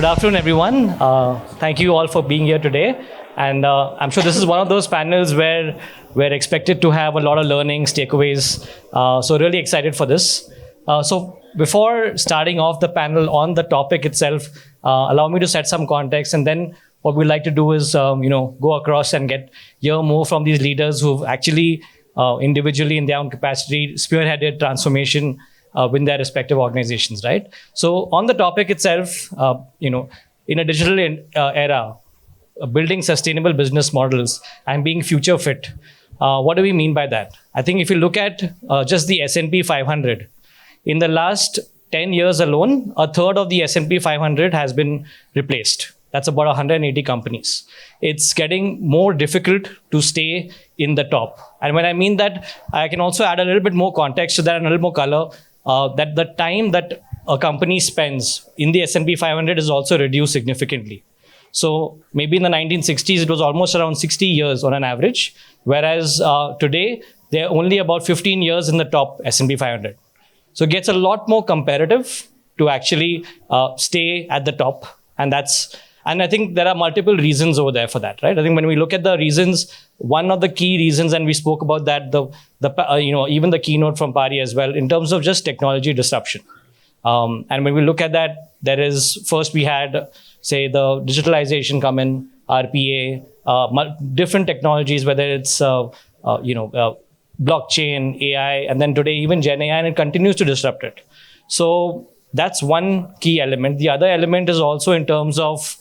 Good afternoon, everyone. Thank you all for being here today. And I'm sure this is one of those panels where we're expected to have a lot of learnings, takeaways. So really excited for this. So before starting off the panel on the topic itself, allow me to set some context. And then what we'd like to do is, go across and hear more from these leaders who've actually individually in their own capacity spearheaded transformation with their respective organizations, right? So on the topic itself, in a digital era, building sustainable business models and being future fit. What do we mean by that? I think if you look at just the S&P 500, in the last 10 years alone, a third of the S&P 500 has been replaced. That's about 180 companies. It's getting more difficult to stay in the top. And when I mean that, I can also add a little bit more context to that and a little more color. That the time that a company spends in the S&P 500 is also reduced significantly. So maybe in the 1960s, it was almost around 60 years on an average, whereas today, they're only about 15 years in the top S&P 500. So it gets a lot more competitive to actually stay at the top. And I think there are multiple reasons over there for that, right? I think when we look at the reasons, one of the key reasons, and we spoke about that, even the keynote from Pari as well, in terms of just technology disruption. And when we look at that, first we had, say, the digitalization come in, RPA, different technologies, whether it's, blockchain, AI, and then today even Gen AI, and it continues to disrupt it. So that's one key element. The other element is also in terms of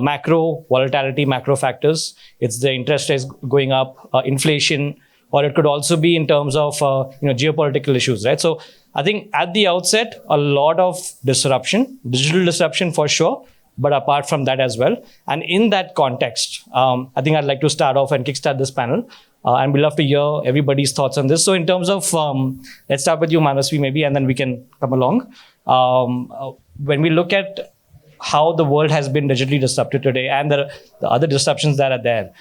macro volatility, macro factors. It's the interest rates going up, inflation, or it could also be in terms of geopolitical issues, right? So I think at the outset, a lot of disruption, digital disruption for sure, but apart from that as well. And in that context, I think I'd like to start off and kickstart this panel. And we'd love to hear everybody's thoughts on this. So in terms of, let's start with you, Manasvi, maybe, and then we can come along. When we look at how the world has been digitally disrupted today and the other disruptions that are there,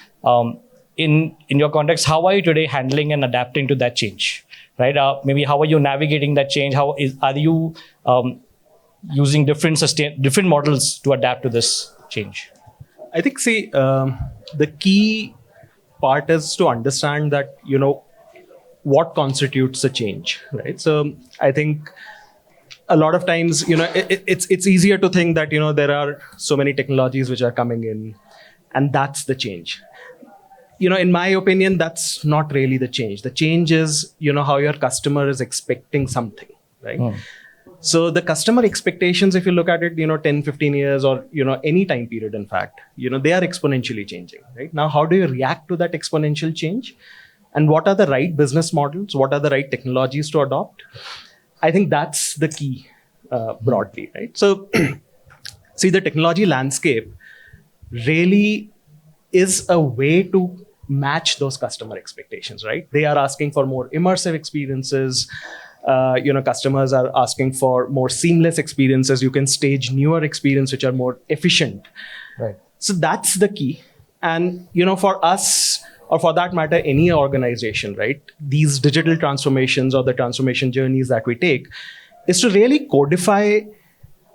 in your context, how are you today handling and adapting to that change, right? Maybe how are you navigating that change? Are you using different models to adapt to this change? I think, the key part is to understand that, what constitutes a change, right? So I think a lot of times, it's easier to think that, there are so many technologies which are coming in and that's the change. In my opinion, that's not really the change. The change is, how your customer is expecting something, right? Oh. So the customer expectations, if you look at it, 10, 15 years or, any time period, in fact, they are exponentially changing, right? Now, how do you react to that exponential change? And what are the right business models? What are the right technologies to adopt? I think that's the key broadly, right? So see, the technology landscape really is a way to match those customer expectations, right? They are asking for more immersive experiences. Customers are asking for more seamless experiences. You can stage newer experiences which are more efficient. Right. So that's the key. And, for us, or for that matter, any organization, right? These digital transformations or the transformation journeys that we take is to really codify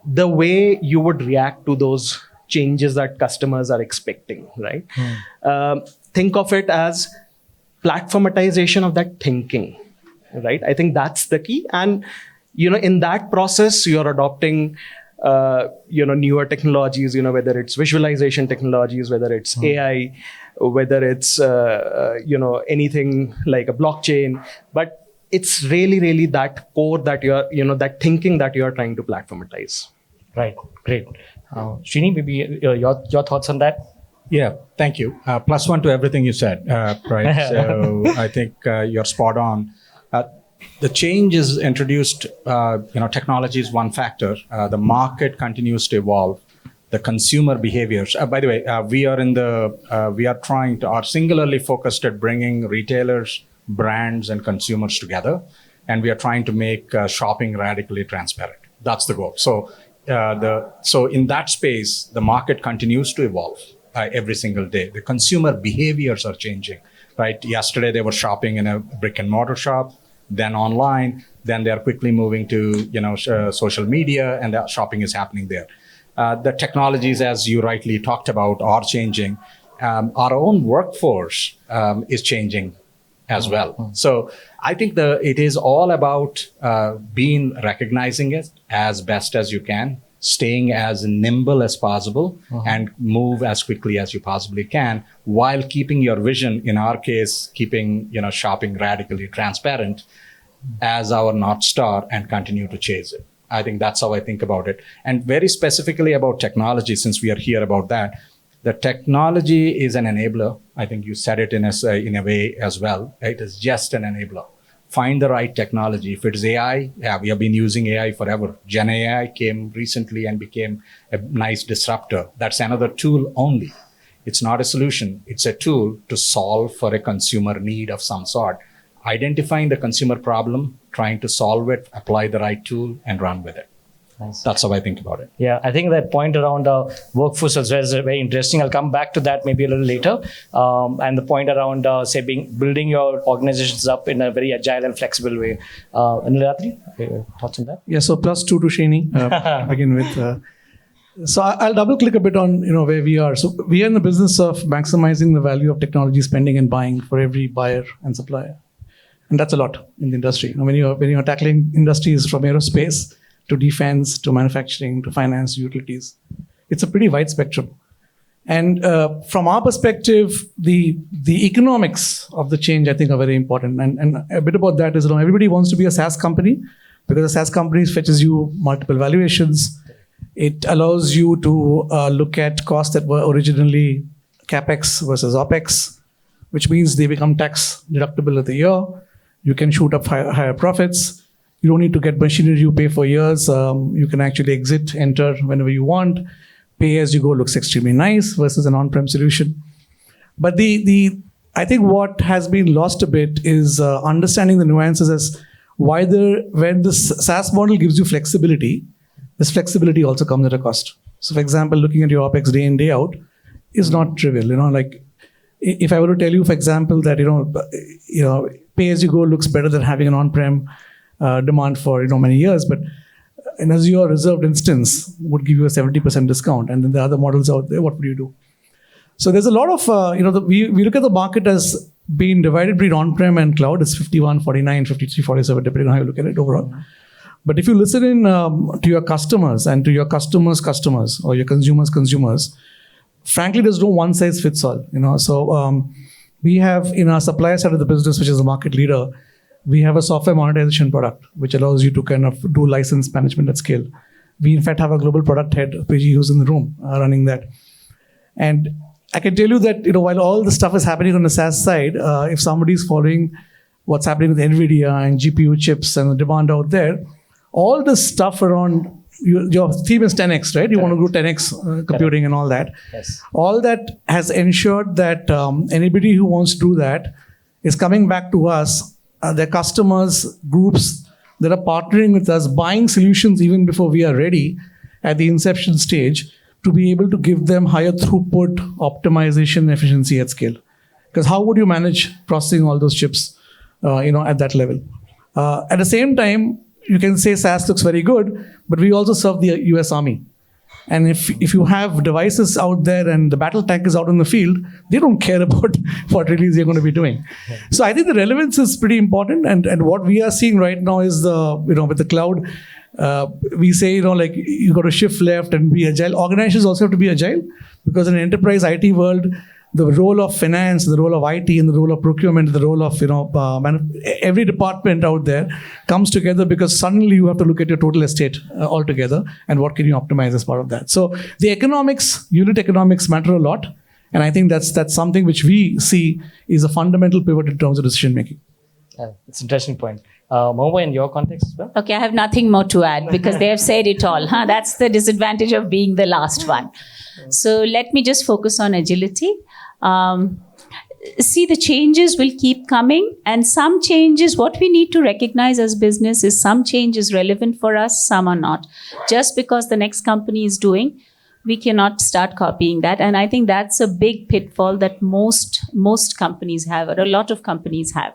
the way you would react to those changes that customers are expecting, right? Think of it as platformatization of that thinking. Right. I think that's the key. And, in that process, you're adopting, newer technologies, whether it's visualization technologies, whether it's AI, whether it's, anything like a blockchain. But it's really, really that core that you're, that thinking that you're trying to platformatize. Right. Great. Srini, maybe your thoughts on that? Yeah, thank you. +1 to everything you said, right? So I think you're spot on. The change is introduced, technology is one factor. The market continues to evolve. The consumer behaviors. By the way, we are singularly focused at bringing retailers, brands, and consumers together. And we are trying to make shopping radically transparent. That's the goal. So in that space, the market continues to evolve every single day. The consumer behaviors are changing, right? Yesterday, they were shopping in a brick and mortar shop. Then online, then they are quickly moving to social media, and the shopping is happening there. The technologies, as you rightly talked about, are changing. Our own workforce is changing as well. So I think it is all about recognizing it as best as you can, staying as nimble as possible, and move as quickly as you possibly can, while keeping your vision, in our case, keeping shopping radically transparent as our North Star, and continue to chase it. I think that's how I think about it. And very specifically about technology, since we are here about that, the technology is an enabler. I think you said it in a way as well. It is just an enabler. Find the right technology. If it's AI, we have been using AI forever. Gen AI came recently and became a nice disruptor. That's another tool only. It's not a solution. It's a tool to solve for a consumer need of some sort. Identifying the consumer problem, trying to solve it, apply the right tool, and run with it. Nice. That's how I think about it. Yeah, I think that point around workforce as well is very interesting. I'll come back to that maybe a little later. And the point around, building your organizations up in a very agile and flexible way. Niladri, thoughts on that? Yeah, so +2 to Srini, begin with. So I'll double click a bit on where we are. So we are in the business of maximizing the value of technology spending and buying for every buyer and supplier. And that's a lot in the industry. When you're tackling industries from aerospace to defense, to manufacturing, to finance, utilities. It's a pretty wide spectrum. And from our perspective, the economics of the change, I think, are very important. And a bit about that is, everybody wants to be a SaaS company, because a SaaS company fetches you multiple valuations. It allows you to look at costs that were originally CapEx versus OpEx, which means they become tax deductible of the year. You can shoot up higher profits. You don't need to get machinery you pay for years. You can actually exit, enter whenever you want. Pay as you go looks extremely nice versus an on-prem solution. But I think what has been lost a bit is understanding the nuances as when the SaaS model gives you flexibility, this flexibility also comes at a cost. So for example, looking at your OpEx day in, day out is not trivial. Like if I were to tell you, for example, that pay as you go looks better than having an on-prem demand for many years, but an Azure reserved instance would give you a 70% discount, and then the other models out there, what would you do? So there's a lot of we look at the market as being divided between on-prem and cloud. It's 51, 49, 53, 47, depending on how you look at it overall. But if you listen in to your customers and to your customers' customers or your consumers, frankly, there's no one size fits all. So we have in our supplier side of the business, which is the market leader, we have a software monetization product, which allows you to kind of do license management at scale. We, in fact, have a global product head, PG, who's in the room running that. And I can tell you that, while all the stuff is happening on the SaaS side, if somebody's following what's happening with NVIDIA and GPU chips and the demand out there, all the stuff around, your theme is 10x, right? You want to do 10x computing and all that. Yes. All that has ensured that anybody who wants to do that is coming back to us. Their customers, groups that are partnering with us, buying solutions even before we are ready at the inception stage, to be able to give them higher throughput, optimization, efficiency at scale. Because how would you manage processing all those chips, at that level? At the same time, you can say SaaS looks very good, but we also serve the US Army. And if you have devices out there and the battle tank is out in the field, they don't care about what release you're going to be doing. Yeah. So I think the relevance is pretty important. And what we are seeing right now is with the cloud, we say, you got to shift left and be agile. Organizations also have to be agile, because in an enterprise IT world, the role of finance, the role of IT, and the role of procurement, the role of every department out there comes together, because suddenly you have to look at your total estate altogether and what can you optimize as part of that. So the unit economics matter a lot, and I think that's something which we see is a fundamental pivot in terms of decision making. It's an interesting point. Mohua, in your context as well? Okay, I have nothing more to add because they have said it all. That's the disadvantage of being the last one. So let me just focus on agility. See, the changes will keep coming, and some changes, what we need to recognize as business is some change is relevant for us, some are not. Just because the next company is doing, we cannot start copying that. And I think that's a big pitfall that most companies have, or a lot of companies have.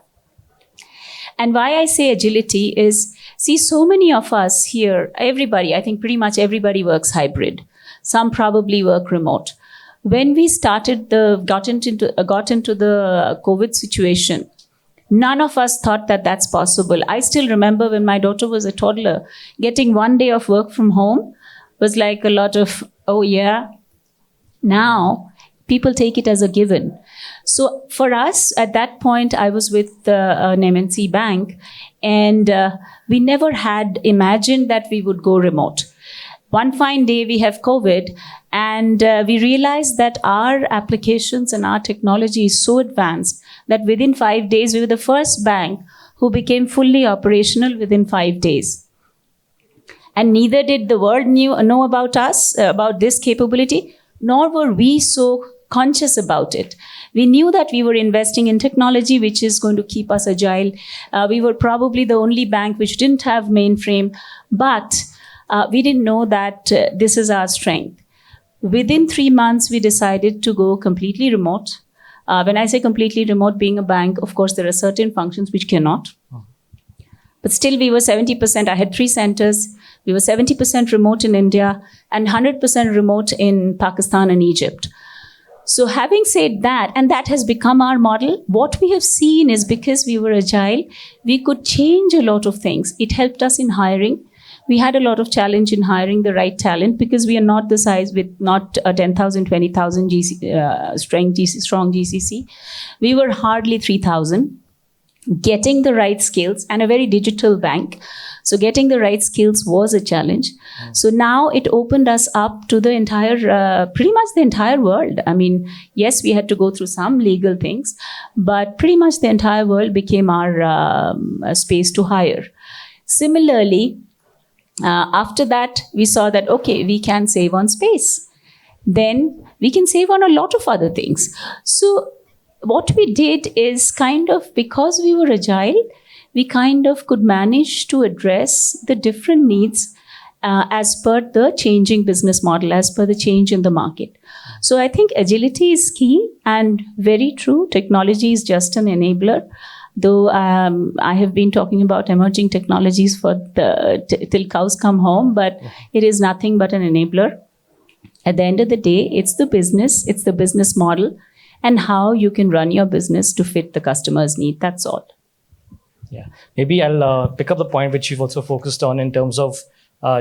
And why I say agility is, see, so many of us here, everybody, I think pretty much everybody works hybrid. Some probably work remote. When we got into the COVID situation, none of us thought that that's possible. I still remember when my daughter was a toddler, getting 1 day of work from home was like a lot of, oh yeah. Now, people take it as a given. So for us, at that point, I was with an MNC bank, and we never had imagined that we would go remote. One fine day, we have COVID, and we realized that our applications and our technology is so advanced that within 5 days, we were the first bank who became fully operational within 5 days. And neither did the world know about us, about this capability, nor were we so conscious about it. We knew that we were investing in technology which is going to keep us agile. We were probably the only bank which didn't have mainframe, but we didn't know that this is our strength. Within 3 months, we decided to go completely remote. When I say completely remote, being a bank, of course, there are certain functions which cannot. But still, we were 70%. I had 3 centers. We were 70% remote in India and 100% remote in Pakistan and Egypt. So having said that, and that has become our model, what we have seen is because we were agile, we could change a lot of things. It helped us in hiring. We had a lot of challenge in hiring the right talent because we are not the size with not a 10,000, 20,000 strong GCC. We were hardly 3,000. Getting the right skills, and a very digital bank. So getting the right skills was a challenge. So now it opened us up to the entire, pretty much the entire world. I mean, yes, we had to go through some legal things, but pretty much the entire world became our space to hire. Similarly, after that, we saw that, okay, we can save on space. Then we can save on a lot of other things. So what we did is kind of, because we were agile, we kind of could manage to address the different needs as per the changing business model, as per the change in the market. So I think agility is key and very true. Technology is just an enabler. Though I have been talking about emerging technologies for till cows come home, but it is nothing but an enabler. At the end of the day, it's the business model, and how you can run your business to fit the customer's need. That's all. Yeah, maybe I'll pick up the point which you've also focused on in terms of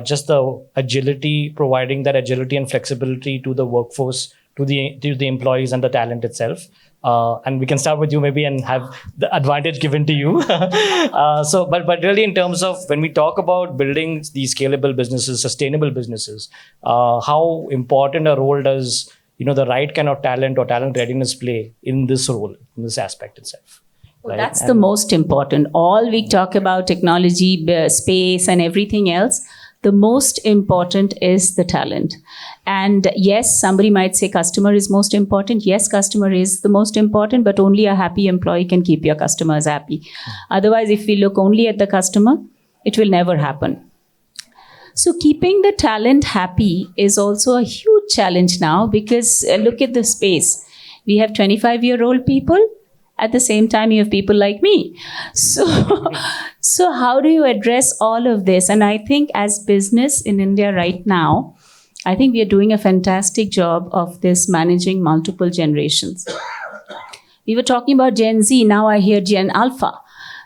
just the agility, providing that agility and flexibility to the workforce, to the employees and the talent itself. And we can start with you maybe and have the advantage given to you. But really in terms of when we talk about building these scalable businesses, sustainable businesses, how important a role does the right kind of talent or talent readiness play in this role, in this aspect itself? Well, that's the most important. All we talk about technology, space and everything else, the most important is the talent. And yes, somebody might say customer is most important. Yes, customer is the most important, but only a happy employee can keep your customers happy. Otherwise, if we look only at the customer, it will never happen. So keeping the talent happy is also a huge challenge now because look at the space. We have 25-year-old people. At the same time, you have people like me. So how do you address all of this? And I think as business in India right now, I think we are doing a fantastic job of this managing multiple generations. We were talking about Gen Z. Now I hear Gen Alpha.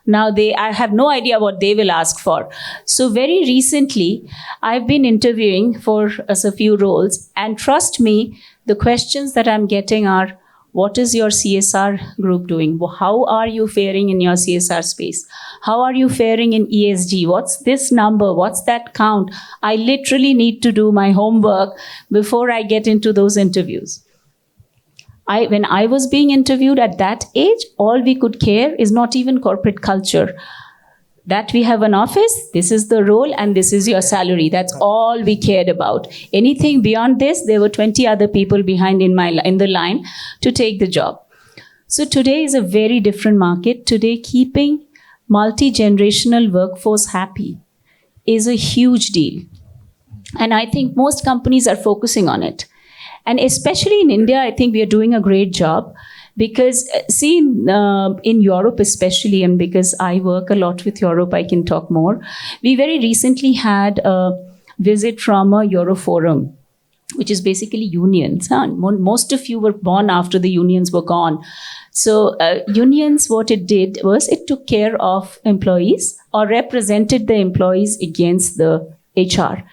Now I have no idea what they will ask for. So very recently, I've been interviewing for a few roles. And trust me, the questions that I'm getting are, what is your CSR group doing? How are you faring in your CSR space? How are you faring in ESG? What's this number? What's that count? I literally need to do my homework before I get into those interviews. When I was being interviewed at that age, all we could care is not even corporate culture. That we have an office, this is the role, and this is your salary. That's all we cared about. Anything beyond this, there were 20 other people behind in the line to take the job. So today is a very different market. Today, keeping multi-generational workforce happy is a huge deal. And I think most companies are focusing on it. And especially in India, I think we are doing a great job. Because in Europe especially, and because I work a lot with Europe, I can talk more. We very recently had a visit from a Euroforum. which is basically unions. Most of you were born after the unions were gone. So unions, what it did was it took care of employees or represented the employees against the HR.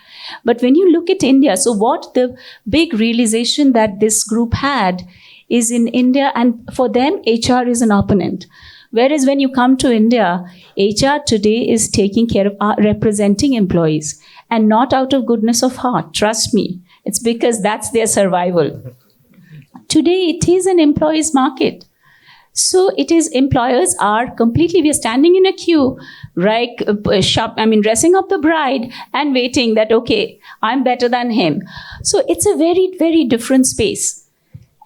But when you look at India, so what the big realization that this group had is in India, and for them, HR is an opponent. Whereas when you come to India, HR today is taking care of representing employees, and not out of goodness of heart. Trust me, it's because that's their survival. Today, it is an employees market. So it is employers are completely, we are standing in a queue, right? Dressing up the bride and waiting that, okay, I'm better than him. So it's a very, very different space.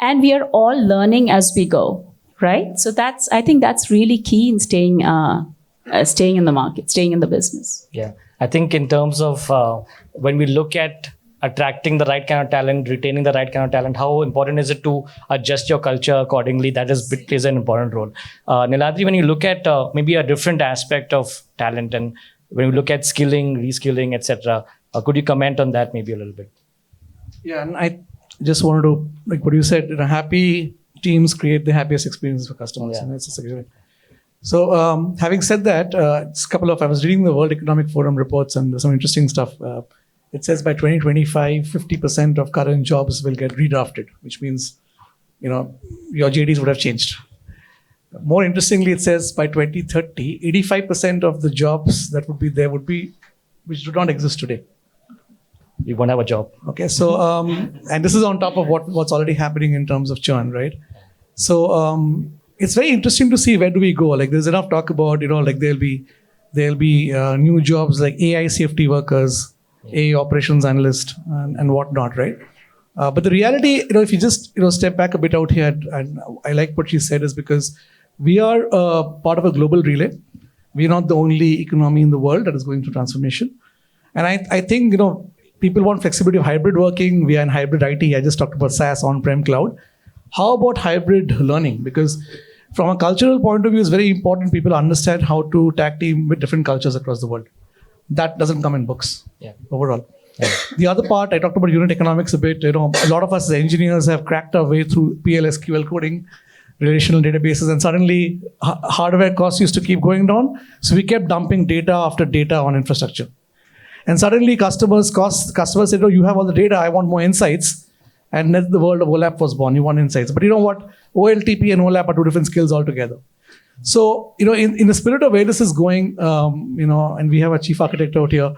And we are all learning as we go, right? So I think that's really key in staying in the market, staying in the business. Yeah. I think in terms of when we look at attracting the right kind of talent, retaining the right kind of talent, how important is it to adjust your culture accordingly? That plays an important role. Niladri, when you look at maybe a different aspect of talent, and when you look at skilling, reskilling, etc., could you comment on that maybe a little bit? Yeah, and I just wanted to, like what you said, happy teams create the happiest experiences for customers. Yeah. And it's a So having said that, I was reading the World Economic Forum reports and there's some interesting stuff. It says by 2025, 50% of current jobs will get redrafted, which means, your JDs would have changed. More interestingly, it says by 2030, 85% of the jobs that would be there which do not exist today. You won't have a job. Okay, so and this is on top of what's already happening in terms of churn, right? So it's very interesting to see where do we go. Like there's enough talk about, like there'll be new jobs like AI safety workers, AI operations analyst, and whatnot, right? But the reality, if you just step back a bit out here, and I like what she said, is because we are part of a global relay. We're not the only economy in the world that is going through transformation, and I think people want flexibility of hybrid working. We are in hybrid IT. I just talked about SaaS, on-prem, cloud. How about hybrid learning? Because from a cultural point of view, it's very important people understand how to tag team with different cultures across the world. That doesn't come in books overall. Yeah. The other part, I talked about unit economics a bit. A lot of us as engineers have cracked our way through PL/SQL coding, relational databases, and suddenly hardware costs used to keep going down. So we kept dumping data after data on infrastructure. And suddenly customers said, you have all the data, I want more insights. And then the world of OLAP was born. You want insights. But you know what? OLTP and OLAP are two different skills altogether. So, in the spirit of where this is going, and we have a chief architect out here,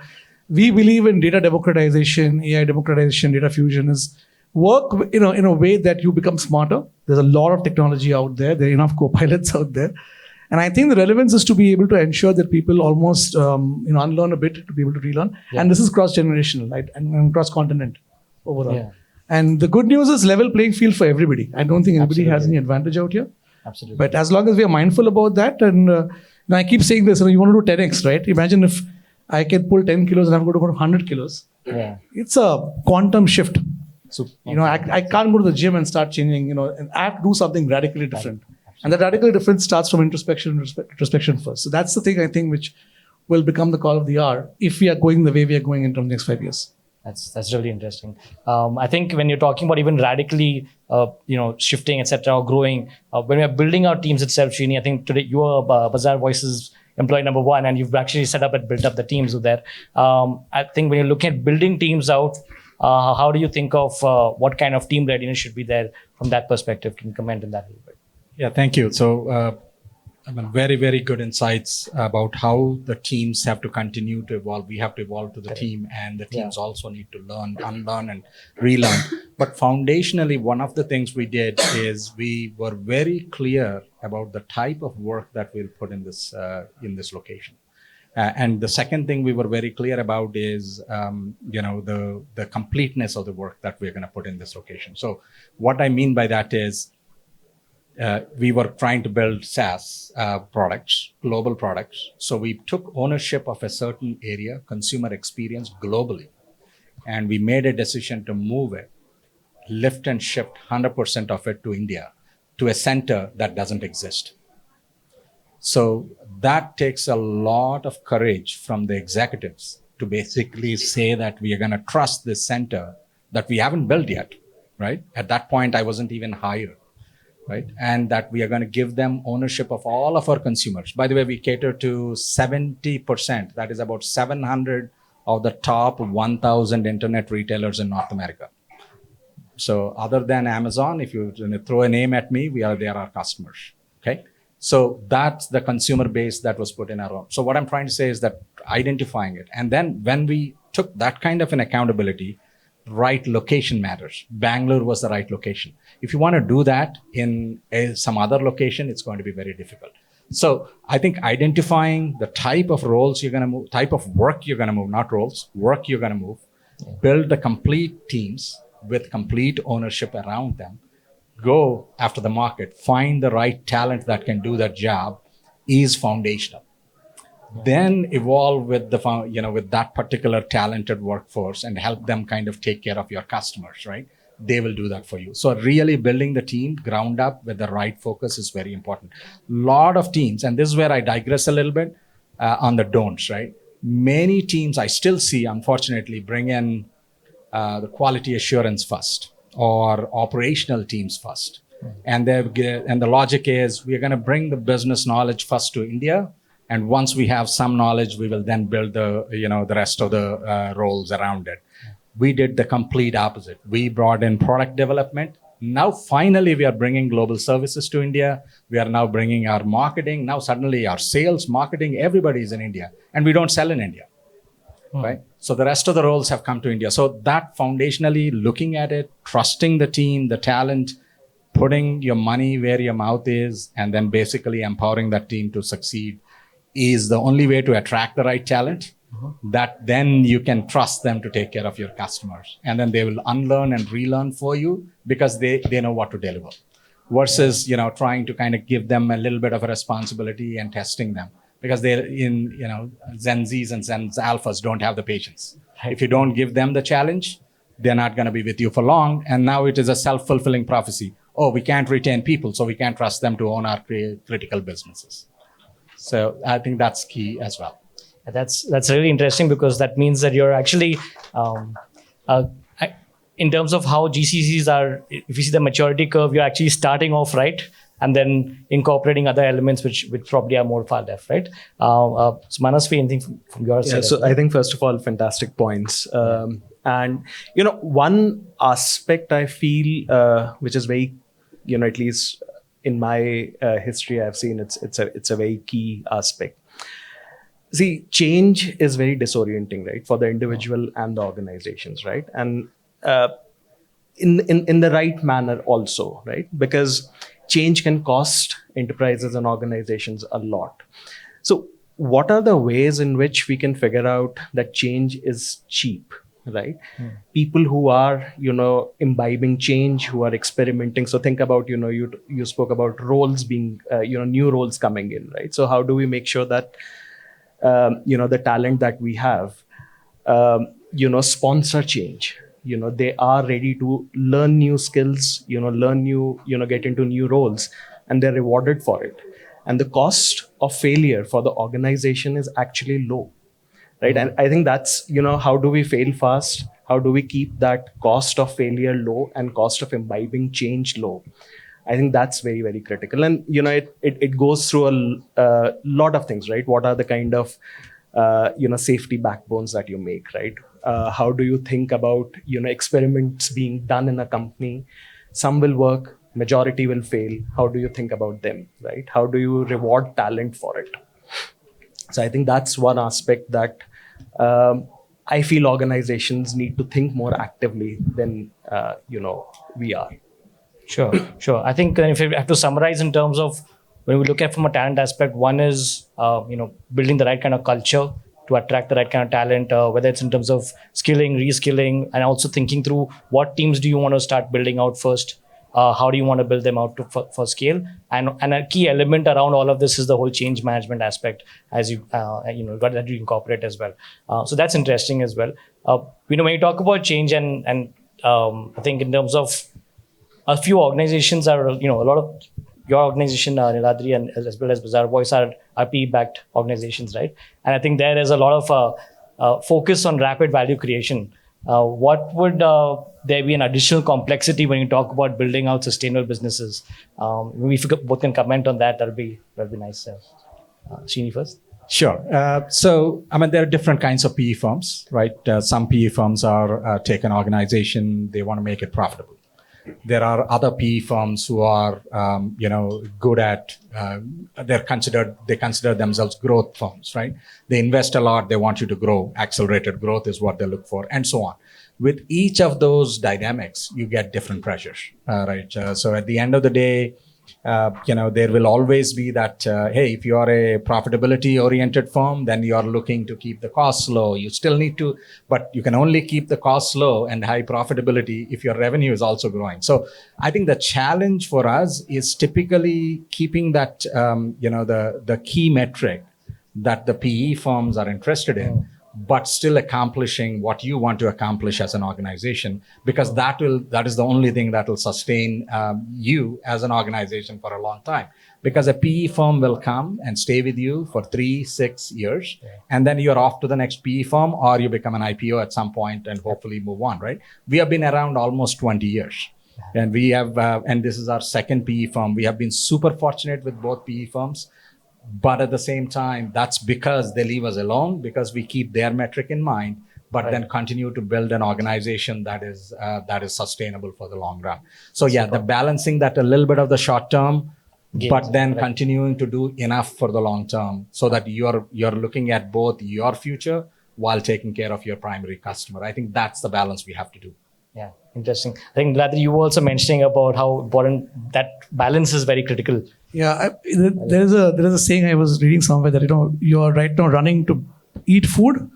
we believe in data democratization, AI democratization, data fusion is work, in a way that you become smarter. There's a lot of technology out there. There are enough co-pilots out there. And I think the relevance is to be able to ensure that people almost, unlearn a bit to be able to relearn. Yeah. And this is cross-generational, right? And cross-continent overall. Yeah. And the good news is level playing field for everybody. I don't think anybody has any advantage out here. Absolutely. But as long as we are mindful about that, and I keep saying this, you want to do 10x, right? Imagine if I can pull 10 kilos and I'm going to go to 100 kilos. Yeah. It's a quantum shift. So, I can't go to the gym and start changing, and I have to do something radically different. And that radical difference starts from introspection first. So that's the thing, I think, which will become the call of the hour if we are going the way we are going in terms of the next 5 years. That's really interesting. I think when you're talking about even radically, shifting, etc., or growing, when we are building our teams itself, Srini, I think today you are Bazaar Voices employee number 1, and you've actually set up and built up the teams with that. I think when you're looking at building teams out, how do you think of what kind of team readiness should be there from that perspective? Can you comment on that a little bit? Yeah, thank you. So, very, very good insights about how the teams have to continue to evolve. We have to evolve to the team, and the teams also need to learn, unlearn, and relearn. But foundationally, one of the things we did is we were very clear about the type of work that we'll put in this location. And the second thing we were very clear about is, the completeness of the work that we're going to put in this location. So what I mean by that is, we were trying to build SaaS products, global products. So we took ownership of a certain area, consumer experience globally, and we made a decision to move it, lift and shift 100% of it to India, to a center that doesn't exist. So that takes a lot of courage from the executives to basically say that we are going to trust this center that we haven't built yet, right? At that point, I wasn't even hired, right? And that we are going to give them ownership of all of our consumers. By the way, we cater to 70%, that is about 700 of the top 1,000 internet retailers in North America. So other than Amazon, if you throw a name at me, they are our customers, okay? So that's the consumer base that was put in our own. So what I'm trying to say is that identifying it. And then when we took that kind of an accountability, right location matters. Bangalore was the right location. If you want to do that in some other location, it's going to be very difficult. So I think identifying the type of roles you're going to move, type of work you're going to move, not roles, work you're going to move, build the complete teams with complete ownership around them, go after the market, find the right talent that can do that job is foundational. Then evolve with with that particular talented workforce and help them kind of take care of your customers, right? They will do that for you. So really building the team ground up with the right focus is very important. Lot of teams, and this is where I digress a little bit on the don'ts, right? Many teams I still see, unfortunately, bring in the quality assurance first or operational teams first. And the logic is we're going to bring the business knowledge first to India. And once we have some knowledge, we will then build the rest of the roles around it. We did the complete opposite. We brought in product development. Now, finally, we are bringing global services to India. We are now bringing our marketing. Now, suddenly, our sales, marketing, everybody is in India. And we don't sell in India, right? So the rest of the roles have come to India. So that foundationally, looking at it, trusting the team, the talent, putting your money where your mouth is, and then basically empowering that team to succeed is the only way to attract the right talent. That then you can trust them to take care of your customers. And then they will unlearn and relearn for you because they know what to deliver. Versus, trying to kind of give them a little bit of a responsibility and testing them. Because they're Gen Zs and Gen Alphas don't have the patience. If you don't give them the challenge, they're not going to be with you for long. And now it is a self-fulfilling prophecy. Oh, we can't retain people, so we can't trust them to own our critical businesses. So I think that's key as well. That's really interesting because that means that you're actually, in terms of how GCCs are, if you see the maturity curve, you're actually starting off right and then incorporating other elements which probably are more far left, right? So Manasvi, anything from your side? So I think first of all, fantastic points. And one aspect I feel which is very, at least in my history, I've seen it's a very key aspect. See, change is very disorienting, right, for the individual and the organizations, right? And in the right manner also, right? Because change can cost enterprises and organizations a lot. So what are the ways in which we can figure out that change is cheap, right? People who are, imbibing change, who are experimenting. So think about, you spoke about roles being, new roles coming in, right? So how do we make sure that the talent that we have, sponsor change, they are ready to learn new skills, learn new, get into new roles, and they're rewarded for it. And the cost of failure for the organization is actually low, right? And I think that's, how do we fail fast? How do we keep that cost of failure low and cost of imbibing change low? I think that's very, very critical. And, it goes through a lot of things, right? What are the kind of, safety backbones that you make, right? How do you think about, experiments being done in a company? Some will work, majority will fail. How do you think about them, right? How do you reward talent for it? So I think that's one aspect that I feel organizations need to think more actively than, we are. Sure. I think if you have to summarize in terms of when we look at from a talent aspect, one is, building the right kind of culture to attract the right kind of talent, whether it's in terms of skilling, reskilling, and also thinking through what teams do you want to start building out first? How do you want to build them out for scale? And a key element around all of this is the whole change management aspect, as you got that you incorporate as well. So that's interesting as well. When you talk about change and I think in terms of a few organizations are, a lot of your organization, Niladri, and as well as Bazaar Voice are PE-backed organizations, right? And I think there is a lot of focus on rapid value creation. what would there be an additional complexity when you talk about building out sustainable businesses? Maybe if you both can comment on that, that'll be nice. Srini first. Sure. So, I mean, there are different kinds of PE firms, right? Some PE firms are take an organization, they want to make it profitable. There are other PE firms who are, good at, they consider themselves growth firms, right? They invest a lot, they want you to grow. Accelerated growth is what they look for, and so on. With each of those dynamics, you get different pressures, right? So at the end of the day, there will always be that, hey, if you are a profitability oriented firm, then you are looking to keep the costs low. You still need to, but you can only keep the costs low and high profitability if your revenue is also growing. So I think the challenge for us is typically keeping that, the key metric that the PE firms are interested in, but still accomplishing what you want to accomplish as an organization, because that is the only thing that will sustain you as an organization for a long time. Because a PE firm will come and stay with you for 3-6 years, and then you're off to the next PE firm, or you become an IPO at some point and hopefully move on, right? We have been around almost 20 years. And we have, and this is our second PE firm. We have been super fortunate with both PE firms. But at the same time, that's because they leave us alone, because we keep their metric in mind, but then continue to build an organization that is sustainable for the long run. So the balancing that a little bit of the short term, but then continuing to do enough for the long term, so that you're looking at both your future while taking care of your primary customer. I think that's the balance we have to do. Yeah, interesting. I think, Niladri, you were also mentioning about how important that balance is very critical. Yeah, there is a saying I was reading somewhere that you are right now running to eat food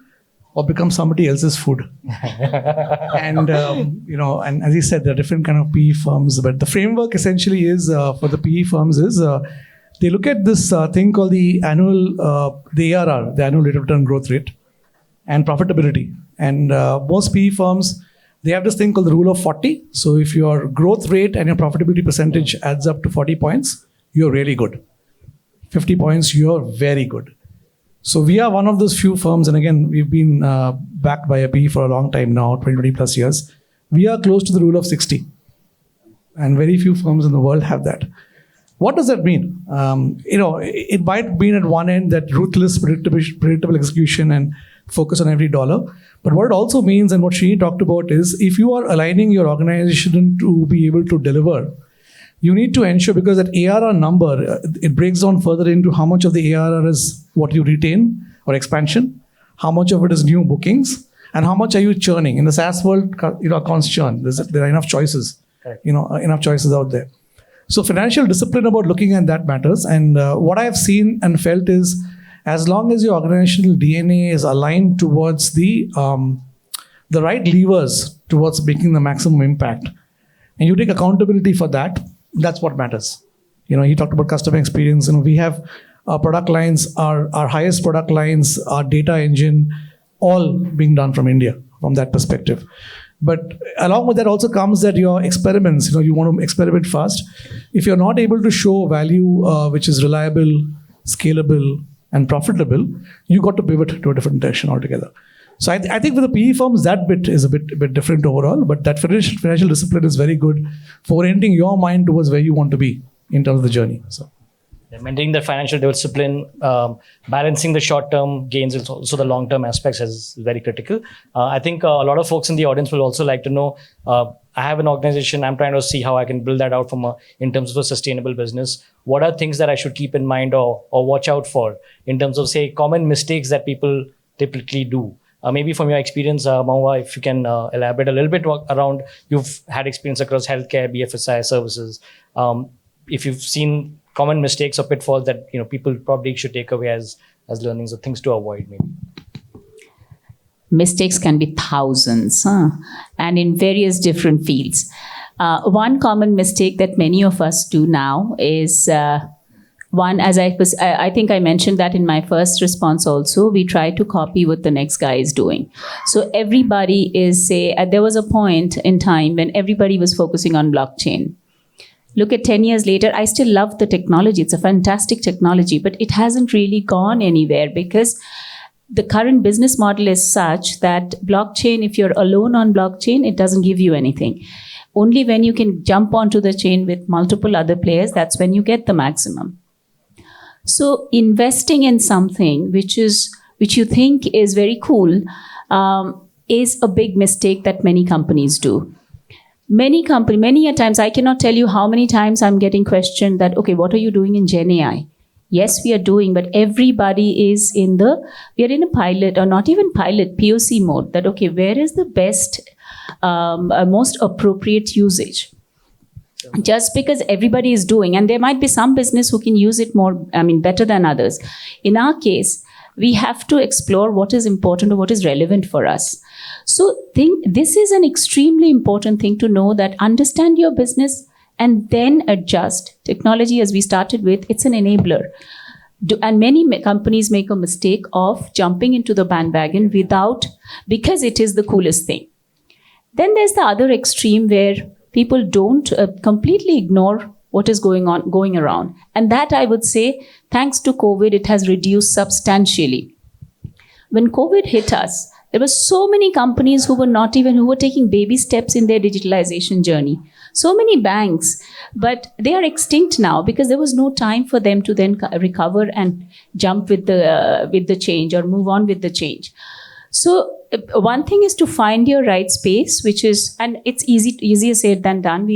or become somebody else's food. And and as you said, there are different kind of PE firms, but the framework essentially is for the PE firms is they look at this thing called the ARR, the annual rate of return growth rate, and profitability. And most PE firms, they have this thing called the rule of 40. So if your growth rate and your profitability percentage adds up to 40 points, you're really good. 50 points, you're very good. So we are one of those few firms, and again, we've been backed by a PE for a long time now, 20 plus years. We are close to the rule of 60. And very few firms in the world have that. What does that mean? It might mean at one end that ruthless, predictable execution and focus on every dollar. But what it also means, and what Srini talked about, is if you are aligning your organization to be able to deliver, you need to ensure, because that ARR number, it breaks down further into how much of the ARR is what you retain or expansion, how much of it is new bookings, and how much are you churning. In the SaaS world, accounts churn. There are enough choices, enough choices out there. So financial discipline about looking at that matters. And what I have seen and felt is, as long as your organizational DNA is aligned towards the right levers towards making the maximum impact, and you take accountability for that, that's what matters. You talked about customer experience. We have our product lines, our highest product lines, our data engine, all being done from India from that perspective. But along with that also comes that your experiments, you want to experiment fast. If you're not able to show value which is reliable, scalable, and profitable, you got to pivot to a different direction altogether. So I think with the PE firms, that bit is a bit different overall, but that financial discipline is very good for orienting your mind towards where you want to be in terms of the journey. So maintaining the financial discipline, balancing the short-term gains and also the long-term aspects is very critical. I think a lot of folks in the audience will also like to know, I have an organization, I'm trying to see how I can build that out in terms of a sustainable business. What are things that I should keep in mind or watch out for in terms of, say, common mistakes that people typically do? Maybe from your experience, Mohua, if you can elaborate a little bit around, you've had experience across healthcare, BFSI services. If you've seen common mistakes or pitfalls that people probably should take away as learnings or things to avoid, maybe. Mistakes can be thousands, and in various different fields. One common mistake that many of us do now is one, as I think I mentioned that in my first response also, we try to copy what the next guy is doing. So everybody is, there was a point in time when everybody was focusing on blockchain. Look at 10 years later, I still love the technology. It's a fantastic technology, but it hasn't really gone anywhere because the current business model is such that blockchain, if you're alone on blockchain, it doesn't give you anything. Only when you can jump onto the chain with multiple other players, that's when you get the maximum. So investing in something which you think is very cool is a big mistake that many companies do. Many a times, I cannot tell you how many times I'm getting questioned that, okay, what are you doing in Gen AI? Yes, we are doing, but everybody is we are in a pilot, or not even pilot, POC mode, that, okay, where is the best, most appropriate usage? Just because everybody is doing, and there might be some business who can use it better than others. In our case, we have to explore what is important or what is relevant for us. So this is an extremely important thing to know, that understand your business and then adjust. Technology, as we started with, it's an enabler. And many companies make a mistake of jumping into the bandwagon because it is the coolest thing. Then there's the other extreme where people don't completely ignore what is going around. And that, I would say, thanks to COVID, it has reduced substantially. When COVID hit us, there were so many companies who were taking baby steps in their digitalization journey. So many banks, but they are extinct now because there was no time for them to then recover and jump with the change or move on with the change. So one thing is to find your right space, and it's easier said than done.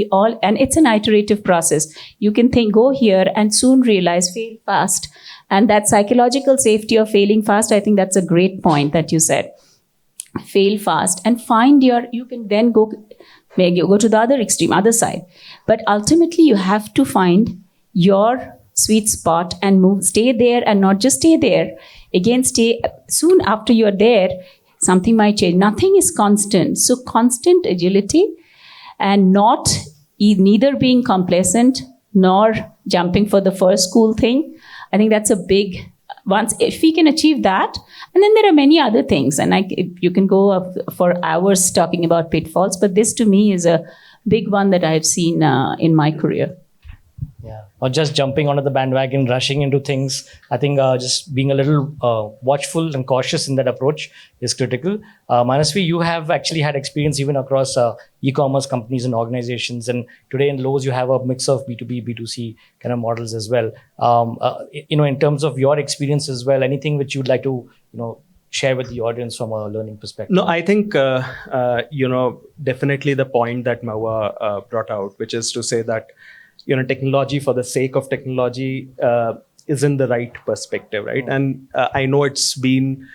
And it's an iterative process. You can go here and soon realize, fail fast. And that psychological safety of failing fast, I think that's a great point that you said. Fail fast and you can then go to the other extreme, other side. But ultimately, you have to find your sweet spot and stay there, and not just stay there. Again, soon after you're there, something might change. Nothing is constant. So constant agility, and neither being complacent nor jumping for the first cool thing. I think that's a big, if we can achieve that, and then there are many other things, and you can go for hours talking about pitfalls, but this to me is a big one that I've seen in my career. Yeah, or just jumping onto the bandwagon, rushing into things. I think just being a little watchful and cautious in that approach is critical. Manasvi, you have actually had experience even across e-commerce companies and organizations, and today in Lowe's you have a mix of B2B, B2C kind of models as well. In terms of your experience as well, anything which you'd like to share with the audience from a learning perspective? No, I think definitely the point that Mohua brought out, which is to say that technology for the sake of technology isn't the right perspective, right? And I know it's been,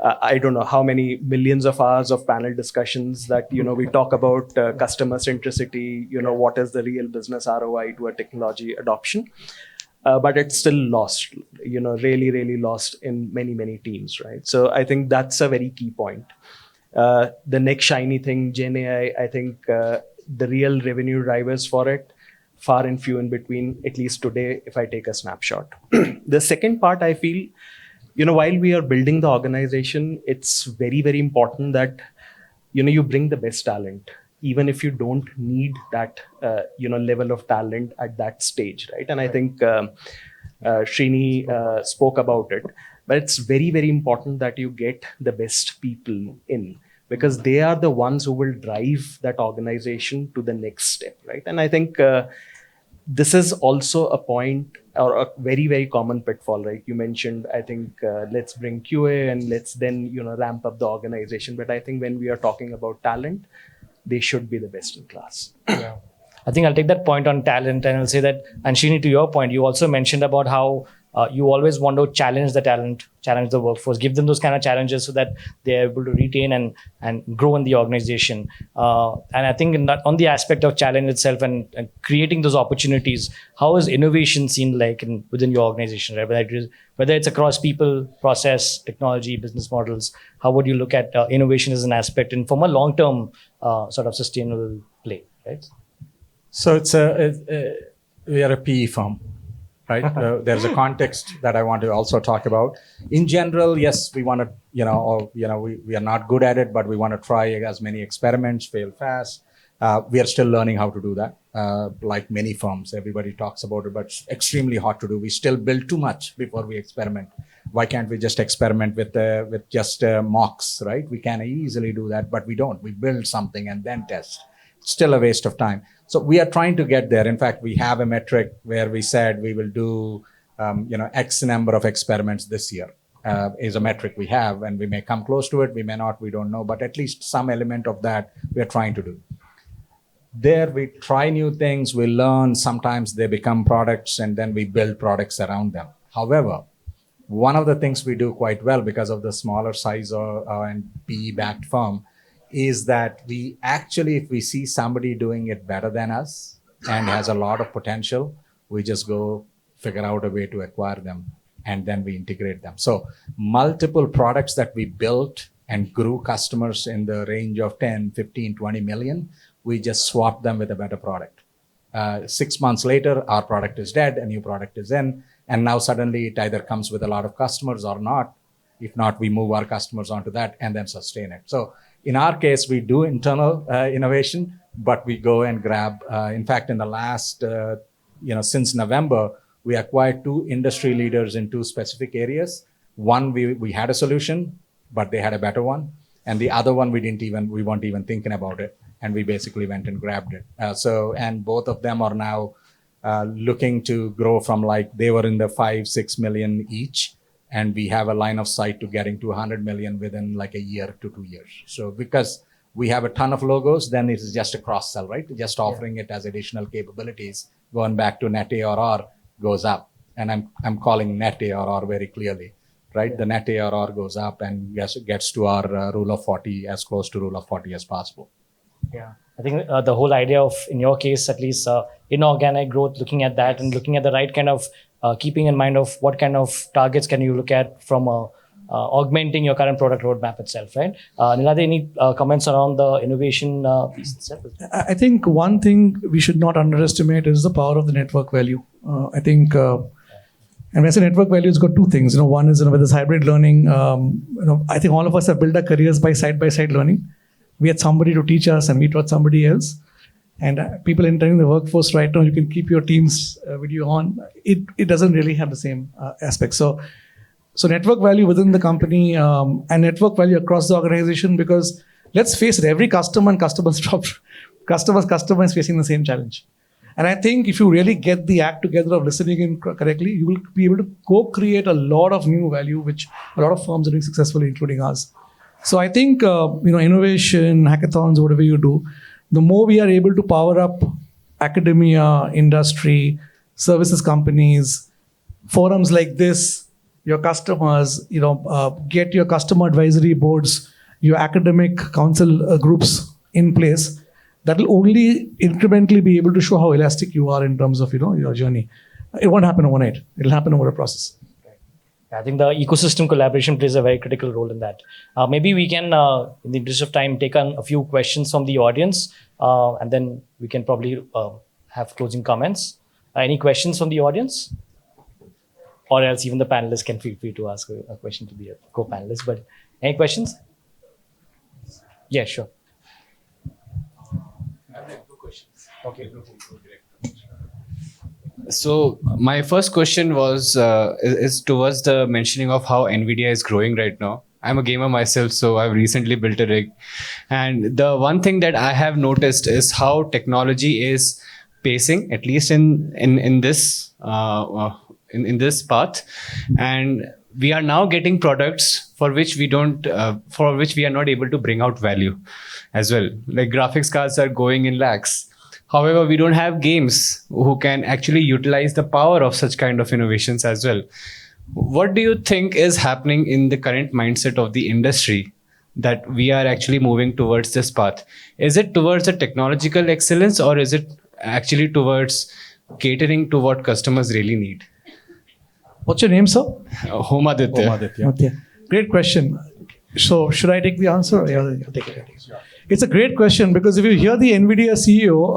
I don't know how many millions of hours of panel discussions that, we talk about customer centricity, what is the real business ROI to a technology adoption. But it's still lost, really, really lost in many, many teams, right? So I think that's a very key point. The next shiny thing, Gen AI, I think the real revenue drivers for it, far and few in between, at least today, if I take a snapshot. The second part, I feel, while we are building the organization, it's very, very important that, you bring the best talent, even if you don't need that, level of talent at that stage, right? And I think Srini spoke about it, but it's very, very important that you get the best people in, because they are the ones who will drive that organization to the next step, right? And I think this is also a point or a very, very common pitfall, right? You mentioned, I think, let's bring QA and let's then, ramp up the organization. But I think when we are talking about talent, they should be the best in class. Yeah. I think I'll take that point on talent, and I'll say that, and Srini, to your point, you also mentioned about how you always want to challenge the talent, challenge the workforce, give them those kind of challenges so that they're able to retain and grow in the organization. And I think on the aspect of challenge itself and creating those opportunities, how is innovation seen like within your organization, right? Whether it's across people, process, technology, business models, how would you look at innovation as an aspect and from a long-term sort of sustainable play, right? So we are a PE firm. Right? There's a context that I want to also talk about. In general, yes, we want to, we are not good at it, but we want to try as many experiments, fail fast. We are still learning how to do that. Like many firms, everybody talks about it, but it's extremely hard to do. We still build too much before we experiment Why can't we just experiment with just mocks, right? We can easily do that, but we don't. We build something and then test. It's still a waste of time. So we are trying to get there. In fact, we have a metric where we said we will do X number of experiments this year. Is a metric we have, and we may come close to it, we may not, we don't know, but at least some element of that we are trying to do. There we try new things, we learn, sometimes they become products, and then we build products around them. However, one of the things we do quite well because of the smaller size and PE-backed firm is that we actually, if we see somebody doing it better than us and has a lot of potential, we just go figure out a way to acquire them, and then we integrate them. So multiple products that we built and grew customers in the range of 10, 15, 20 million, we just swapped them with a better product. 6 months later, our product is dead, a new product is in, and now suddenly it either comes with a lot of customers or not. If not, we move our customers onto that and then sustain it. So in our case, we do internal innovation, but we go and grab, in fact, in the last, since November, we acquired 2 industry leaders in 2 specific areas. One, we had a solution, but they had a better one. And the other one, we weren't even thinking about it. And we basically went and grabbed it. And both of them are now looking to grow from they were in the 5-6 million each. And we have a line of sight to getting to 100 million within a year to 2 years. So because we have a ton of logos, then it is just a cross sell, right? Just offering it as additional capabilities, going back to net ARR goes up. And I'm calling net ARR very clearly, right? Yeah. The net ARR goes up and gets to our rule of 40, as close to rule of 40 as possible. Yeah, I think the whole idea of, in your case at least, inorganic growth, looking at that and looking at the right kind of, keeping in mind of what kind of targets can you look at from augmenting your current product roadmap itself, right? Niladri, any comments around the innovation piece itself? I think one thing we should not underestimate is the power of the network value. I think, and when I say network value, it's got 2 things. One is with this hybrid learning. I think all of us have built our careers by side learning. We had somebody to teach us, and we taught somebody else. And people entering the workforce right now, you can keep your team's video on. It doesn't really have the same aspect. So network value within the company and network value across the organization, because let's face it, every customer and customer is facing the same challenge. And I think if you really get the act together of listening in correctly, you will be able to co-create a lot of new value, which a lot of firms are doing successfully, including us. So I think, innovation, hackathons, whatever you do, the more we are able to power up academia, industry, services companies, forums like this, your customers, get your customer advisory boards, your academic council groups in place, that will only incrementally be able to show how elastic you are in terms of, your journey. It won't happen overnight. It'll happen over a process. I think the ecosystem collaboration plays a very critical role in that. Maybe we can, in the interest of time, take on a few questions from the audience, and then we can probably have closing comments. Any questions from the audience? Or else even the panelists can feel free to ask a question to the co-panelists. But any questions? Yeah, sure. Okay. So my first question was is towards the mentioning of how NVIDIA is growing right now. I'm a gamer myself, so I've recently built a rig. And the one thing that I have noticed is how technology is pacing, at least in this path. And we are now getting products for which we are not able to bring out value as well. Like graphics cards are going in lakhs. However, we don't have games who can actually utilize the power of such kind of innovations as well. What do you think is happening in the current mindset of the industry that we are actually moving towards this path? Is it towards a technological excellence, or is it actually towards catering to what customers really need? What's your name, sir? Homaditya. Great question. So should I take the answer? Yeah, I'll take it. It's a great question, because if you hear the NVIDIA CEO,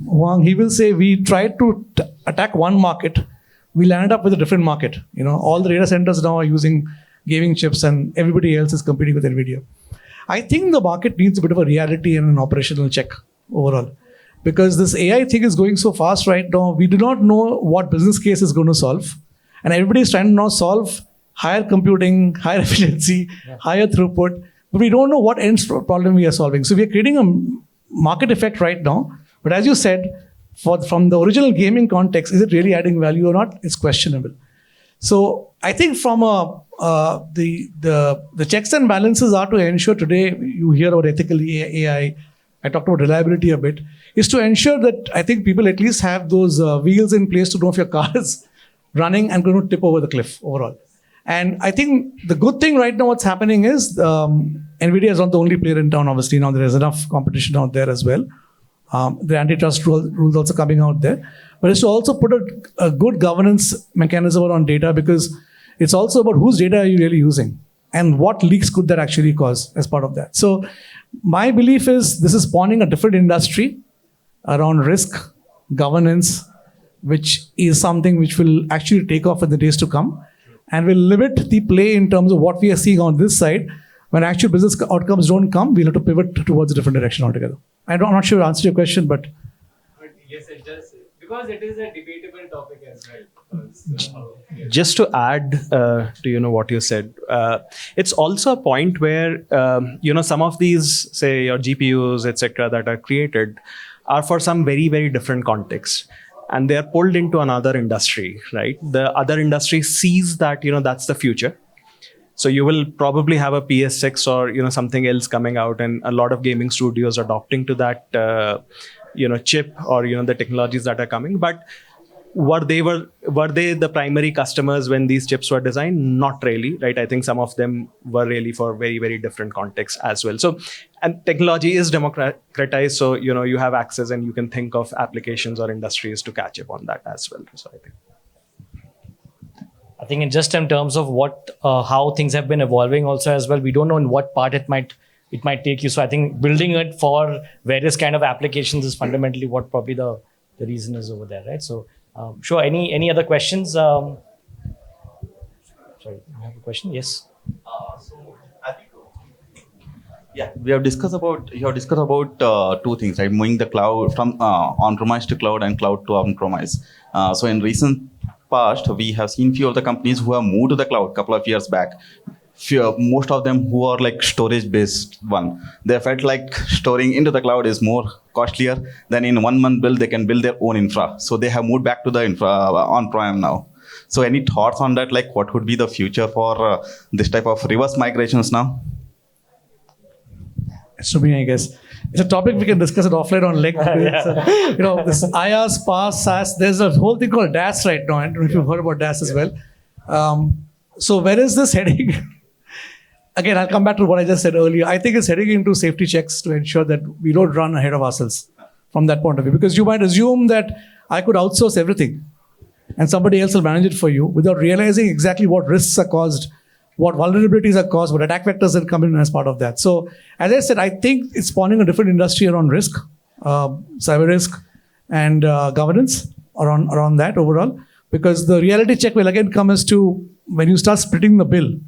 Huang, he will say, we tried to attack one market. We landed up with a different market. All the data centers now are using gaming chips, and everybody else is competing with NVIDIA. I think the market needs a bit of a reality and an operational check overall, because this AI thing is going so fast right now. We do not know what business case is going to solve. And everybody is trying to now solve higher computing, higher efficiency, higher throughput, but we don't know what ends problem we are solving. So we are creating a market effect right now. But as you said, from the original gaming context, is it really adding value or not? It's questionable. So I think from the checks and balances are to ensure today, you hear about ethical AI, I talked about reliability a bit, is to ensure that I think people at least have those wheels in place to know if your car is running and going to tip over the cliff overall. And I think the good thing right now, what's happening is NVIDIA is not the only player in town, obviously. Now there is enough competition out there as well. The antitrust rules also coming out there. But it's to also put a good governance mechanism around data, because it's also about whose data are you really using and what leaks could that actually cause as part of that. So my belief is this is spawning a different industry around risk, governance, which is something which will actually take off in the days to come and will limit the play in terms of what we are seeing on this side. When actual business outcomes don't come, we'll have to pivot towards a different direction altogether. I'm not sure I answered your question, but Yes, it does. Because it is a debatable topic as well. Just to add to what you said, it's also a point where some of these, say, your GPUs, etc., that are created are for some very, very different context, and they are pulled into another industry, right? The other industry sees that that's the future. So you will probably have a PS6 or something else coming out, and a lot of gaming studios adopting to that chip or the technologies that are coming. But were they the primary customers when these chips were designed? Not really, right? I think some of them were really for very, very different contexts as well. So, and technology is democratized, so you have access and you can think of applications or industries to catch up on that as well. So I think in terms of how things have been evolving also as well, we don't know in what part it might take you. So I think building it for various kind of applications is fundamentally what probably the reason is over there, right? So sure, any other questions? Sorry, you have a question? Yes. So I think, you have discussed about two things, right? Moving the cloud from on-premise to cloud and cloud to on-premise. So in recent past, we have seen few of the companies who have moved to the cloud a couple of years back. Most of them who are like storage based one, they felt like storing into the cloud is more costlier than in 1 month build they can build their own infra. So they have moved back to the infra on-prem now. So any thoughts on that? Like what would be the future for this type of reverse migrations now? So I guess it's a topic we can discuss it offline on length. This IaaS, PaaS, SaaS, there's a whole thing called DaaS right now. I don't know if you've heard about DaaS as well. So where is this heading? Again, I'll come back to what I just said earlier. I think it's heading into safety checks to ensure that we don't run ahead of ourselves from that point of view. Because you might assume that I could outsource everything and somebody else will manage it for you without realizing exactly what risks are caused, what vulnerabilities are caused, what attack vectors that come in as part of that. So as I said, I think it's spawning a different industry around risk, cyber risk, and governance around that overall. Because the reality check will again come as to when you start splitting the bill,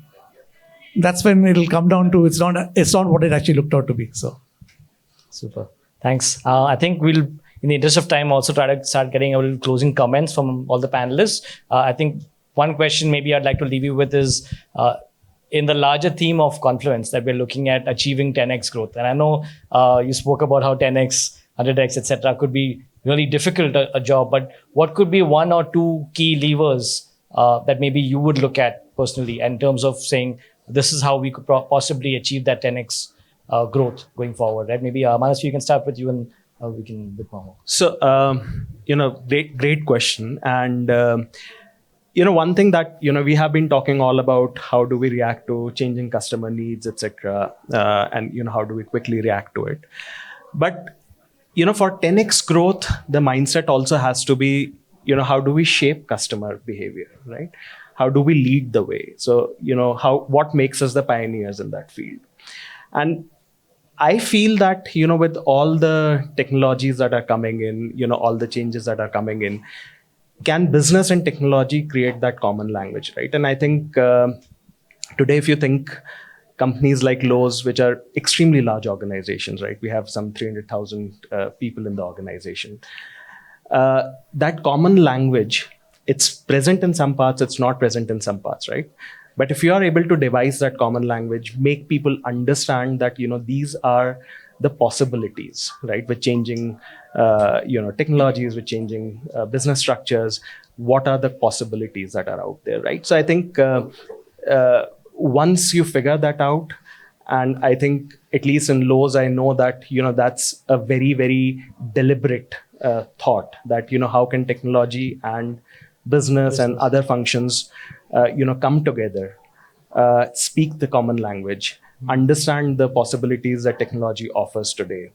that's when it'll come down to it's not what it actually looked out to be. So super. Thanks. I think we'll, in the interest of time, also try to start getting a little closing comments from all the panelists. I think one question maybe I'd like to leave you with is in the larger theme of Confluence that we're looking at achieving 10x growth. And I know you spoke about how 10x, 100x, etc. could be really difficult a job, but what could be one or two key levers that maybe you would look at personally in terms of saying, this is how we could possibly achieve that 10x growth going forward, right? Maybe Manasvi, you can start with you and we can bit more. So, great question. And, one thing that, we have been talking all about, how do we react to changing customer needs, etc. And, how do we quickly react to it? But, for 10x growth, the mindset also has to be, how do we shape customer behavior, right? How do we lead the way? So, what makes us the pioneers in that field? And I feel that, with all the technologies that are coming in, all the changes that are coming in, can business and technology create that common language, right? And I think today, if you think companies like Lowe's, which are extremely large organizations, right? We have some 300,000 people in the organization. That common language it's present in some parts, it's not present in some parts, right? But if you are able to devise that common language, make people understand that, these are the possibilities, right? With changing, technologies, with changing business structures, what are the possibilities that are out there, right? So I think once you figure that out, and I think at least in Lowe's, I know that, that's a very, very deliberate thought that, how can technology and business and other functions, come together, speak the common language, understand the possibilities that technology offers today,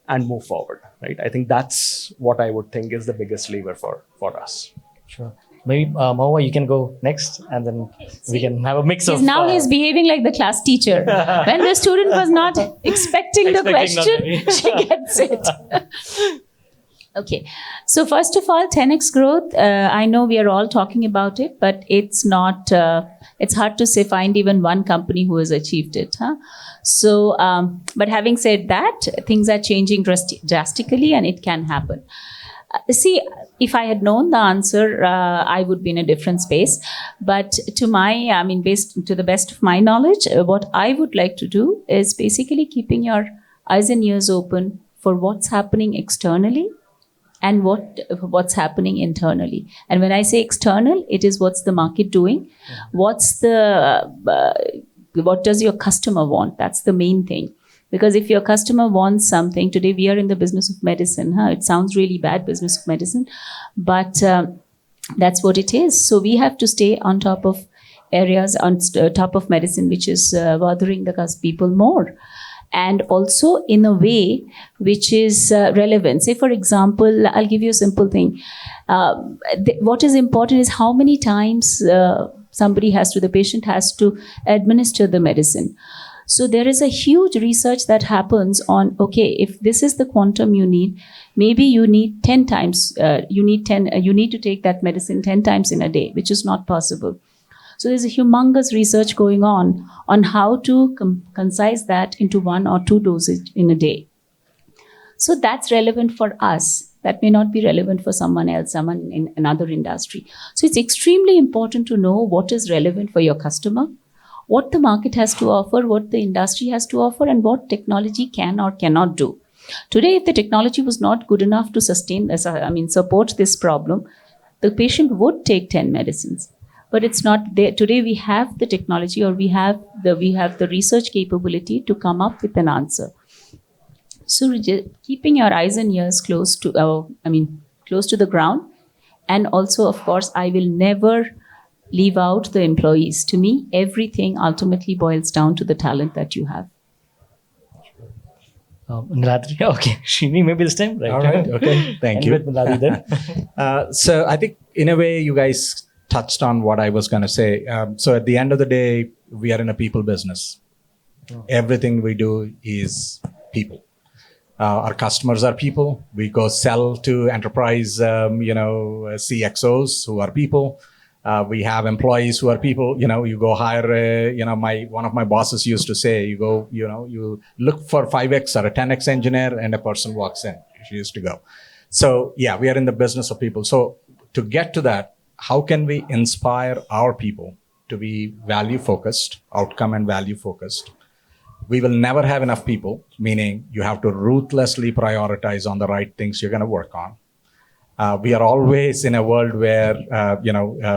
and move forward, right? I think that's what I would think is the biggest lever for us. Sure. Maybe Mohua, you can go next, and then we can have a mix of. Now he's behaving like the class teacher. When the student was not expecting the question, she gets it. Okay. So first of all, 10x growth. I know we are all talking about it, but it's not. It's hard to find even one company who has achieved it. Huh? So, but having said that, things are changing drastically, and it can happen. See, if I had known the answer, I would be in a different space. But based to the best of my knowledge, what I would like to do is basically keeping your eyes and ears open for what's happening externally and what's happening internally. And when I say external, it is what's the market doing, what does your customer want? That's the main thing. Because if your customer wants something, today we are in the business of medicine. It sounds really bad, business of medicine, but that's what it is. So we have to stay on top of areas, on top of medicine, which is bothering the people more. And also in a way which is relevant. Say, for example, I'll give you a simple thing. What is important is how many times the patient has to administer the medicine. So there is a huge research that happens on, okay, if this is the quantum you need, maybe you need 10 times, you need to take that medicine 10 times in a day, which is not possible. So there's a humongous research going on how to concise that into 1 or 2 doses in a day. So that's relevant for us. That may not be relevant for someone else, someone in another industry. So it's extremely important to know what is relevant for your customer, what the market has to offer, what the industry has to offer, and what technology can or cannot do. Today, if the technology was not good enough to support this problem, the patient would take 10 medicines. But it's not there. Today, we have the technology, or we have the research capability to come up with an answer. So keeping your eyes and ears close to the ground. And also, of course, I will never leave out the employees. To me, everything ultimately boils down to the talent that you have. Niladri, okay. Srini, maybe this time, right? All right, okay. Thank you. With Niladri then. So I think in a way you guys touched on what I was going to say. So at the end of the day, we are in a people business. Everything we do is people. Our customers are people. We go sell to enterprise, CXOs who are people. We have employees who are people. You go hire. One of my bosses used to say, you look for 5x or a 10x engineer, and a person walks in. She used to go. So yeah, we are in the business of people. So to get to that, how can we inspire our people to be value focused, outcome and value focused? We will never have enough people, meaning you have to ruthlessly prioritize on the right things you're going to work on. We are always in a world where,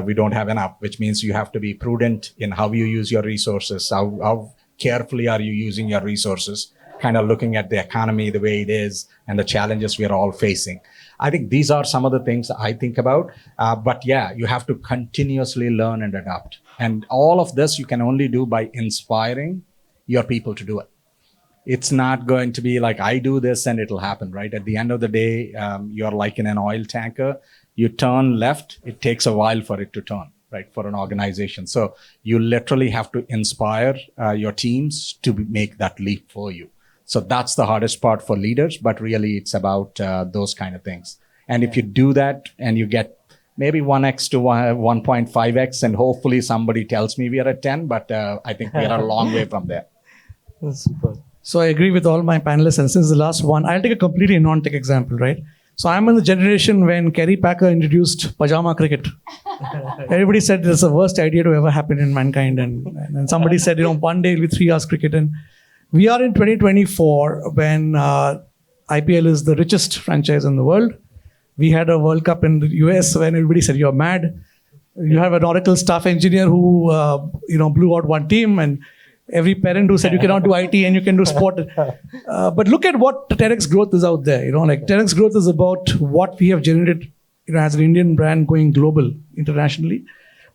we don't have enough, which means you have to be prudent in how you use your resources. How carefully are you using your resources? Kind of looking at the economy the way it is and the challenges we are all facing. I think these are some of the things I think about. But yeah, you have to continuously learn and adapt. And all of this you can only do by inspiring your people to do it. It's not going to be like, I do this and it'll happen, right? At the end of the day, you're like in an oil tanker. You turn left, it takes a while for it to turn, right? For an organization. So you literally have to inspire your teams to make that leap for you. So that's the hardest part for leaders, but really it's about those kind of things. And if you do that and you get maybe 1x to 1.5x, and hopefully somebody tells me we are at 10, but I think we are a long way from there. That's super. So I agree with all my panelists, and since the last one, I'll take a completely non-tech example, right? So I'm in the generation when Kerry Packer introduced pajama cricket. Everybody said it's the worst idea to ever happen in mankind. And somebody said, one day it'll be 3 hours cricket. And we are in 2024 when IPL is the richest franchise in the world. We had a World Cup in the US when everybody said, you're mad. You have an Oracle staff engineer who, blew out one team, and every parent who said you cannot do IT and you can do sport. But look at what 10x growth is out there. 10x growth is about what we have generated, as an Indian brand going global internationally.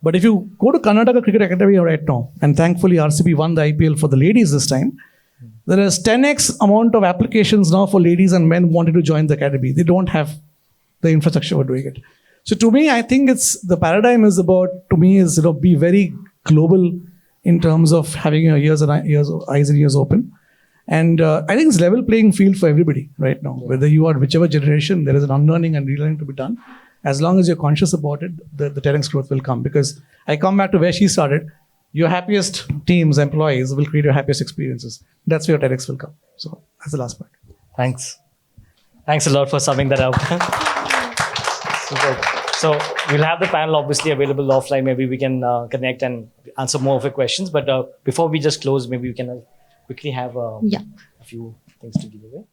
But if you go to Karnataka Cricket Academy right now, and thankfully RCB won the IPL for the ladies this time, there is 10x amount of applications now for ladies and men wanting to join the academy. They don't have the infrastructure for doing it. So to me, I think the paradigm is about, be very global in terms of having your eyes and ears open. And I think it's level playing field for everybody right now. Whether you are whichever generation, there is an unlearning and relearning to be done. As long as you're conscious about it, the 10x growth will come. Because I come back to where she started. Your happiest teams, employees will create your happiest experiences. That's where 10x will come. So that's the last part. Thanks. Thanks a lot for summing that up. Super. So we'll have the panel obviously available offline. Maybe we can connect and answer more of your questions. But before we just close, maybe we can quickly have a few things to give away.